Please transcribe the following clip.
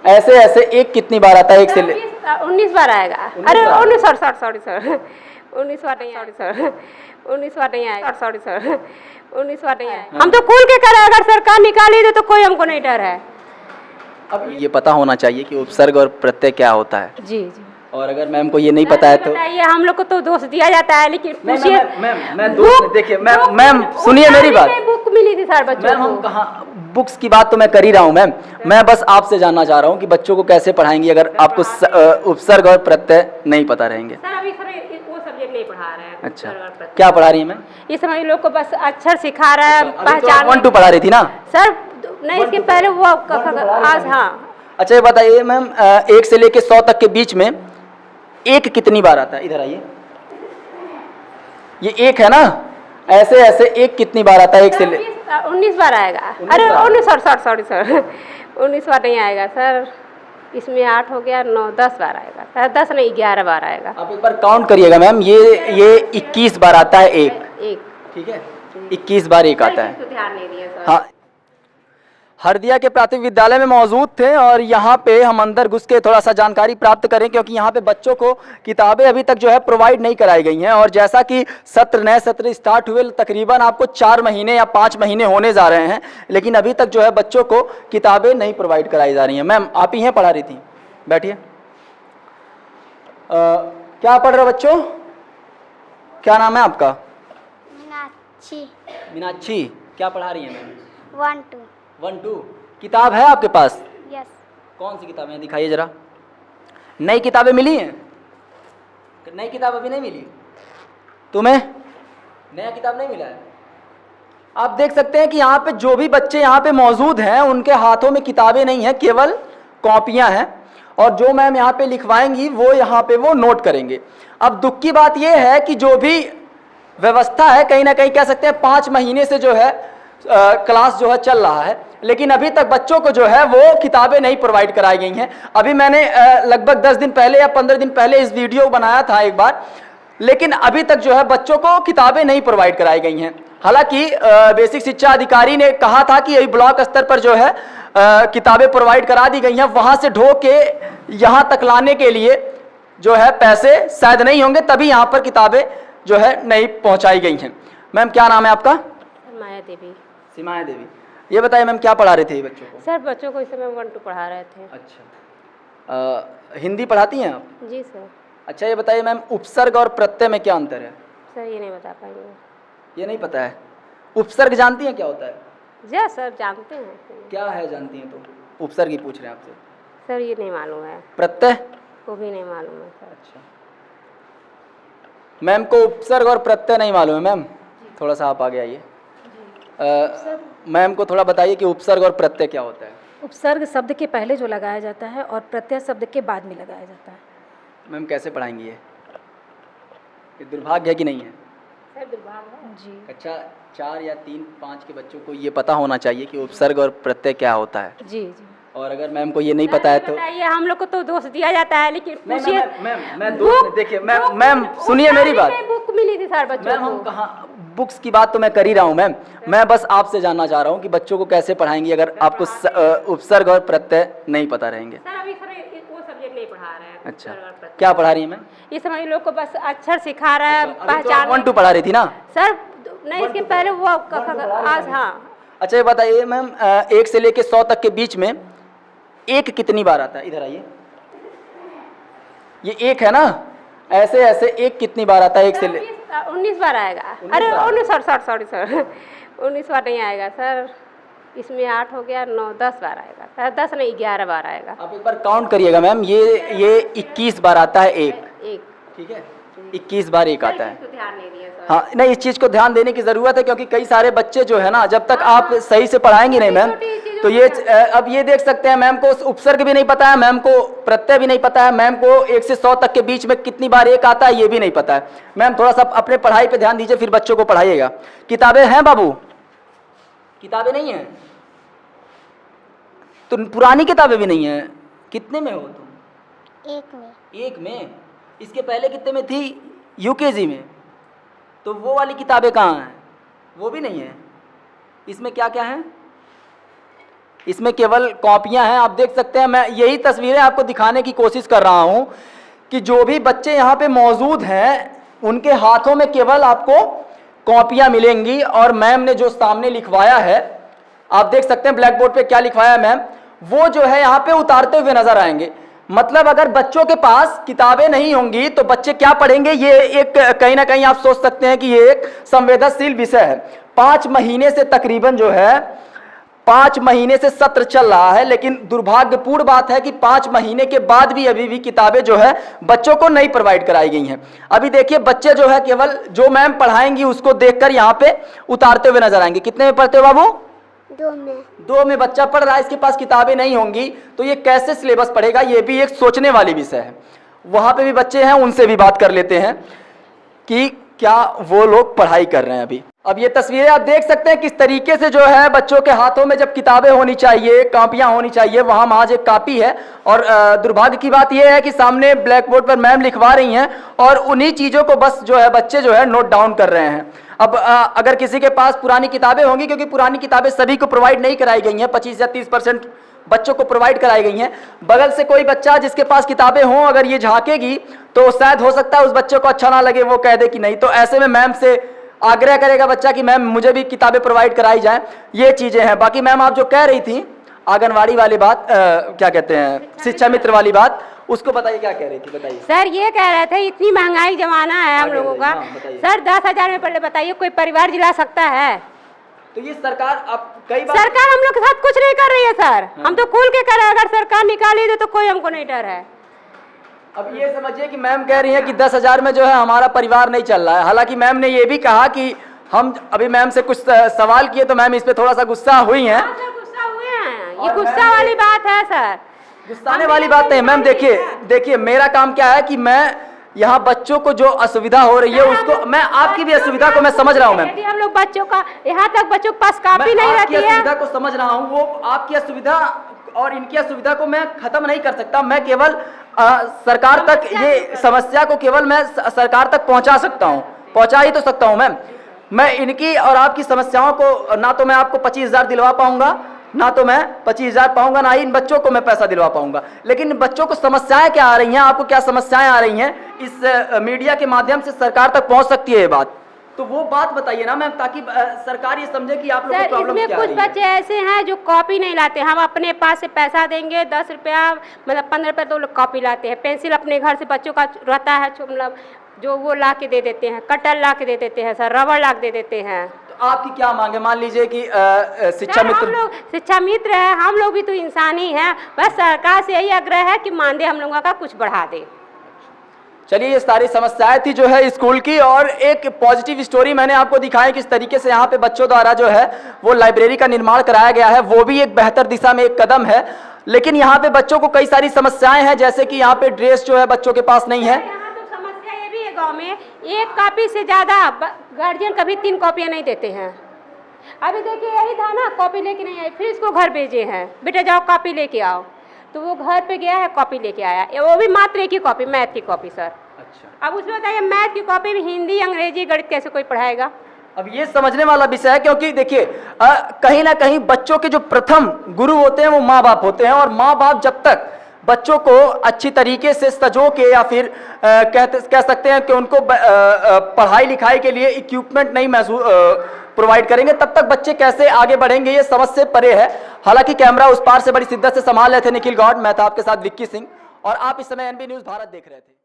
ऐसे ऐसे एक कितनी बार आता है? एक से 19 बार आएगा। अरे 19 सॉरी सॉरी सर 19 बार नहीं, सॉरी सर 19 बार नहीं आएगा, सॉरी सर 19 बार नहीं आएगा। हम तो खुल के करें, अगर सरकार निकाली दे तो कोई हमको नहीं डर है। अब ये पता होना चाहिए कि उपसर्ग और प्रत्यय क्या होता है। जी जी। और अगर मैम को ये नहीं पता है तो बताइए, हम लोग को तो दोष दिया जाता है, लेकिन पूछिए। मैं दोस्त देखिए मैम सुनिए मेरी बात। बुक मिली थी सर बच्चों मैम को। हम कहाँ बुक्स की बात तो मैं कर ही रहा हूँ मैम। मैं बस आपसे जानना चाह रहा हूँ कि बच्चों को कैसे पढ़ाएंगी अगर आपको उपसर्ग और प्रत्यय नहीं पता रहेंगे। सर अभी सर वो सब्जेक्ट नहीं पढ़ा रहे हैं। अच्छा, क्या पढ़ा रही है मैम? इस समय लोग को बस अक्षर सिखा रहा है, तो पहचान। 1 2 पढ़ा रही थी ना सर? नहीं, इसके पहले वो आज। हाँ। अच्छा ये बताइए मैम, 1 से लेके 100 तक के बीच में एक कितनी बार आता है? इधर आइए, ये एक है ना, ऐसे ऐसे एक कितनी बार आता है? 1 से 19 बार आएगा। अरे 19 सॉरी सर 19 बार नहीं आएगा सर। इसमें 8 हो गया, 9 10 बार आएगा सर। 10 नहीं, 11 बार आएगा। आप एक बार काउंट करिएगा मैम। ये 21 बार आता है एक। ठीक है, 21 बार एक आता है। ध्यान नहीं दिया सर। हाँ, हरदिया के प्राथमिक विद्यालय में मौजूद थे और यहाँ पे हम अंदर घुस के थोड़ा सा जानकारी प्राप्त करें, क्योंकि यहाँ पे बच्चों को किताबें अभी तक जो है प्रोवाइड नहीं कराई गई हैं। और जैसा कि नए सत्र स्टार्ट हुए तकरीबन आपको 4 महीने या 5 महीने होने जा रहे हैं, लेकिन अभी तक जो है बच्चों को किताबें नहीं प्रोवाइड कराई जा रही हैं। मैम आप ही हैं पढ़ा रही थी, बैठिए। क्या पढ़ रहे हो बच्चों? क्या नाम है आपका? मीनाक्षी। मीनाक्षी, क्या पढ़ा रही हैं मैम? 1 2। किताब है आपके पास? यस। कौन सी किताबें दिखाइए जरा। नई किताबें मिली हैं? नई किताब अभी नहीं मिली तुम्हें? नया किताब नहीं मिला है? आप देख सकते हैं कि यहाँ पे जो भी बच्चे यहाँ पे मौजूद हैं उनके हाथों में किताबें नहीं हैं, केवल कॉपियां हैं। और जो मैम यहाँ पे लिखवाएंगी वो यहाँ पे वो नोट करेंगे। अब दुख की बात यह है कि जो भी व्यवस्था है, कहीं ना कहीं कह सकते हैं 5 महीने से जो है क्लास जो है चल रहा है, लेकिन अभी तक बच्चों को जो है वो किताबें नहीं प्रोवाइड कराई गई हैं। अभी मैंने लगभग 10 दिन पहले या 15 दिन पहले इस वीडियो बनाया था एक बार, लेकिन अभी तक जो है बच्चों को किताबें नहीं प्रोवाइड कराई गई हैं। हालांकि बेसिक शिक्षा अधिकारी ने कहा था कि ब्लॉक स्तर पर जो है किताबें प्रोवाइड करा दी गई हैं, वहां से ढो के यहाँ तक लाने के लिए जो है पैसे शायद नहीं होंगे, तभी यहाँ पर किताबें जो है नहीं पहुँचाई गई हैं। मैम क्या नाम है आपका? माया देवी। सीमाया देवी। ये बताइए मैम क्या पढ़ा रहे थे बच्चों को? सर बच्चों को इस समय 1 2 पढ़ा रहे थे। अच्छा, हिंदी पढ़ाती हैं आप? जी सर। अच्छा ये बताइए मैम, उपसर्ग और प्रत्यय में क्या अंतर है? सर ये नहीं बता पाएंगे। ये नहीं पता है? उपसर्ग जानती हैं क्या होता है? जी सर जानते हैं। क्या है जानती हैं तो? उपसर्ग ही पूछ रहे हैं आपसे। सर ये नहीं मालूम है। प्रत्यय वो भी नहीं मालूम है सर। अच्छा, मैम को उपसर्ग और प्रत्यय नहीं मालूम है। मैम थोड़ा सा आप आगे आइए। मैम को थोड़ा बताइए कि उपसर्ग और प्रत्यय क्या होता है? उपसर्ग शब्द के पहले जो लगाया जाता है और प्रत्यय शब्द के बाद में लगाया जाता है। मैम कैसे पढ़ाएंगी ये दुर्भाग्य है कि नहीं है? सर दुर्भाग्य है जी। अच्छा, 4 या 3 5 के बच्चों को ये पता होना चाहिए कि उपसर्ग और प्रत्यय क्या होता है। जी जी। और अगर मैम को ये नहीं पता है तो बताइए, हम लोग को तो दोष दिया जाता है, लेकिन पूछिए। मैं दोस्त देखिए मैम सुनिए मेरी बात। बुक मिली थी सर बच्चों मैम को। हम कहाँ बुक्स की बात तो मैं कर ही रहा हूँ मैम। मैं बस आपसे जानना चाह रहा हूँ कि बच्चों को कैसे पढ़ाएंगी अगर आपको उपसर्ग और प्रत्यय नहीं पता रहेंगे। सर अभी सर वो सब्जेक्ट नहीं पढ़ा रहे हैं। अच्छा, क्या पढ़ा रही है मैम? इस समय लोग को बस अक्षर सिखा रहा है, पहचान। 1 2 पढ़ा रही थी ना सर? नहीं, इसके पहले वो आज। हाँ। अच्छा ये बताइए मैम, 1 से लेके 100 तक के बीच में एक कितनी बार आता है? इधर आइए, ये एक है ना, ऐसे ऐसे एक कितनी बार आता है? 1 से 19 बार आएगा। अरे 19 सॉरी सर 19 बार नहीं आएगा सर। इसमें 8 हो गया, 9 10 बार आएगा सर। 10 नहीं, 11 बार आएगा। आप एक बार काउंट करिएगा मैम। ये 21 बार आता है एक। ठीक है, 21 बार एक आता है। ध्यान नहीं दिया सर। हाँ नहीं, इस चीज़ को ध्यान देने की ज़रूरत है, क्योंकि कई सारे बच्चे जो है ना, जब तक आप सही से पढ़ाएंगे नहीं मैम तो ये अब ये देख सकते हैं मैम को उपसर्ग भी नहीं पता है, मैम को प्रत्यय भी नहीं पता है, मैम को 1 से 100 तक के बीच में कितनी बार एक आता है ये भी नहीं पता है। मैम थोड़ा सा अपने पढ़ाई पे ध्यान दीजिए, फिर बच्चों को पढ़ाइएगा। किताबें हैं बाबू? किताबें नहीं हैं तो पुरानी किताबें भी नहीं हैं। कितने में हो तुम? 1 में। 1 में? इसके पहले कितने में थी? यूकेजी में। तो वो वाली किताबें कहाँ हैं? वो भी नहीं है। इसमें क्या क्या है? इसमें केवल कॉपियां हैं। आप देख सकते हैं, मैं यही तस्वीरें आपको दिखाने की कोशिश कर रहा हूं कि जो भी बच्चे यहाँ पे मौजूद हैं उनके हाथों में केवल आपको कॉपियां मिलेंगी और मैम ने जो सामने लिखवाया है, आप देख सकते हैं ब्लैक बोर्ड पे क्या लिखवाया मैम, वो जो है यहाँ पे उतारते हुए नजर आएंगे। मतलब अगर बच्चों के पास किताबें नहीं होंगी तो बच्चे क्या पढ़ेंगे, ये एक कहीं ना कहीं आप सोच सकते हैं कि ये एक संवेदनशील विषय है। 5 महीने से तकरीबन जो है 5 महीने से सत्र चल रहा है, लेकिन दुर्भाग्यपूर्ण बात है कि 5 महीने के बाद भी अभी भी किताबें जो है बच्चों को नहीं प्रोवाइड कराई गई हैं। अभी देखिए बच्चे जो है केवल जो मैम पढ़ाएंगी उसको देखकर यहाँ पे उतारते हुए नजर आएंगे। कितने में पढ़ते हो बाबू? 2 में बच्चा पढ़ रहा है, इसके पास किताबें नहीं होंगी तो ये कैसे सिलेबस पढ़ेगा, ये भी एक सोचने वाली विषय है। वहां पे भी बच्चे हैं, उनसे भी बात कर लेते हैं कि क्या वो लोग पढ़ाई कर रहे हैं अभी। अब ये तस्वीरें आप देख सकते हैं किस तरीके से जो है बच्चों के हाथों में जब किताबें होनी चाहिए, कॉपियां होनी चाहिए, वहां महज एक कॉपी है। और दुर्भाग्य की बात यह है कि सामने ब्लैक बोर्ड पर मैम लिखवा रही हैं और उन्हीं चीजों को बस जो है बच्चे जो है नोट डाउन कर रहे हैं। अब अगर किसी के पास पुरानी किताबें होंगी, क्योंकि पुरानी किताबें सभी को प्रोवाइड नहीं कराई गई हैं, 25 या 30% बच्चों को प्रोवाइड कराई गई हैं। बगल से कोई बच्चा जिसके पास किताबें हों अगर ये झांकेगी तो शायद हो सकता है उस बच्चे को अच्छा ना लगे, वो कह दे कि नहीं। तो ऐसे में मैम से आग्रह करेगा बच्चा कि मैम मुझे भी किताबें प्रोवाइड कराई जाए। ये चीजें हैं। बाकी मैम आप जो कह रही थी आंगनवाड़ी वाली बात, क्या कहते हैं, शिक्षा मित्र वाली बात, उसको बताइए क्या कह रही थी, बताइए। सर ये कह रहे थे इतनी महंगाई जमाना है हम लोगों का, सर 10,000 में पहले बताइए कोई परिवार जिला सकता है? तो ये सरकार अब कई बार सरकार हम लोग के साथ कुछ नहीं कर रही है सर। हम तो खुल के कर रहे हैं, अगर सरकार निकाली दे तो कोई हमको नहीं डर है। अब ये समझिए कि मैम कह रही है कि 10,000 में जो है हमारा परिवार नहीं चल रहा है। हालांकि मैम ने ये भी कहा कि हम अभी मैम से कुछ सवाल किए तो मैम इस पे थोड़ा सा गुस्सा हुई हैं। गुस्सा हुए हैं, ये गुस्सा वाली बात है सर, गुस्साने वाली बात नहीं। मैम देखिए मेरा काम क्या है कि मैं यहाँ बच्चों को जो असुविधा हो रही है उसको, मैं आपकी भी असुविधा को मैं समझ रहा हूँ मैम। हम लोग बच्चों का यहाँ तक बच्चों के पास कॉपी नहीं रहती है, असुविधा को समझ रहा हूँ। वो आपकी असुविधा और इनकी असुविधा को मैं खत्म नहीं कर सकता। मैं केवल सरकार तक ये समस्या को केवल मैं सरकार तक पहुंचा सकता हूं, पहुंचा ही तो सकता हूं मैम। मैं इनकी और आपकी समस्याओं को ना तो मैं आपको 25,000 दिलवा पाऊंगा, ना तो मैं 25,000 पाऊंगा, ना ही इन बच्चों को मैं पैसा दिलवा पाऊंगा। लेकिन इन बच्चों को समस्याएं क्या आ रही हैं, आपको क्या समस्याएं आ रही हैं, इस मीडिया के माध्यम से सरकार तक पहुंच सकती है ये बात। तो वो बात बताइए ना मैम, ताकि सरकार ये समझे कि आप लोग को प्रॉब्लम क्या है। कुछ बच्चे ऐसे हैं जो कॉपी नहीं लाते। हम अपने पास से पैसा देंगे 10 रुपया, मतलब 15 रुपये, तो लोग कॉपी लाते हैं। पेंसिल अपने घर से बच्चों का रहता है, मतलब जो वो ला के दे देते हैं, कटर ला के दे देते हैं सर, रबड़ ला के दे देते हैं। तो आपकी क्या मांगे? मान लीजिए कि शिक्षा मित्र, हम लोग शिक्षा मित्र है, हम लोग भी तो इंसान ही हैं। बस सरकार से यही आग्रह है कि मानदेय हम लोगों का कुछ बढ़ा दे। चलिए ये सारी समस्याएं थी जो है स्कूल की, और एक पॉजिटिव स्टोरी मैंने आपको दिखाई किस तरीके से यहाँ पे बच्चों द्वारा जो है वो लाइब्रेरी का निर्माण कराया गया है। वो भी एक बेहतर दिशा में एक कदम है। लेकिन यहाँ पे बच्चों को कई सारी समस्याएं हैं, जैसे कि यहाँ पे ड्रेस जो है बच्चों के पास नहीं है। यहाँ तो समस्या ये भी है, गाँव में एक कॉपी से ज्यादा गार्जियन कभी 3 कॉपियाँ नहीं देते हैं। अभी देखिए यही था ना, कॉपी लेके नहीं आई, फिर इसको घर भेजे हैं, बेटा जाओ कॉपी लेके आओ। तो वो घर पे गया है, कॉपी लेके आया, वो भी मात्र एक ही कॉपी, मैथ की कॉपी सर। अच्छा, अब उसमें बताइए मैथ की कॉपी भी हिंदी, अंग्रेजी, गणित कैसे कोई पढ़ाएगा? अब ये समझने वाला विषय है, क्योंकि देखिए कहीं ना कहीं बच्चों के जो प्रथम गुरु होते हैं वो माँ बाप होते हैं। और माँ बाप जब तक बच्चों को अच्छी तरीके से सजो के या फिर कह सकते हैं कि उनको पढ़ाई लिखाई के लिए इक्विपमेंट नहीं प्रोवाइड करेंगे, तब तक बच्चे कैसे आगे बढ़ेंगे, ये समझ से परे है। हालांकि कैमरा उस पार से बड़ी शिद्दत से संभाल रहे थे निखिल गौड़, मैं था आपके साथ विक्की सिंह, और आप इस समय NB न्यूज़ भारत देख रहे थे।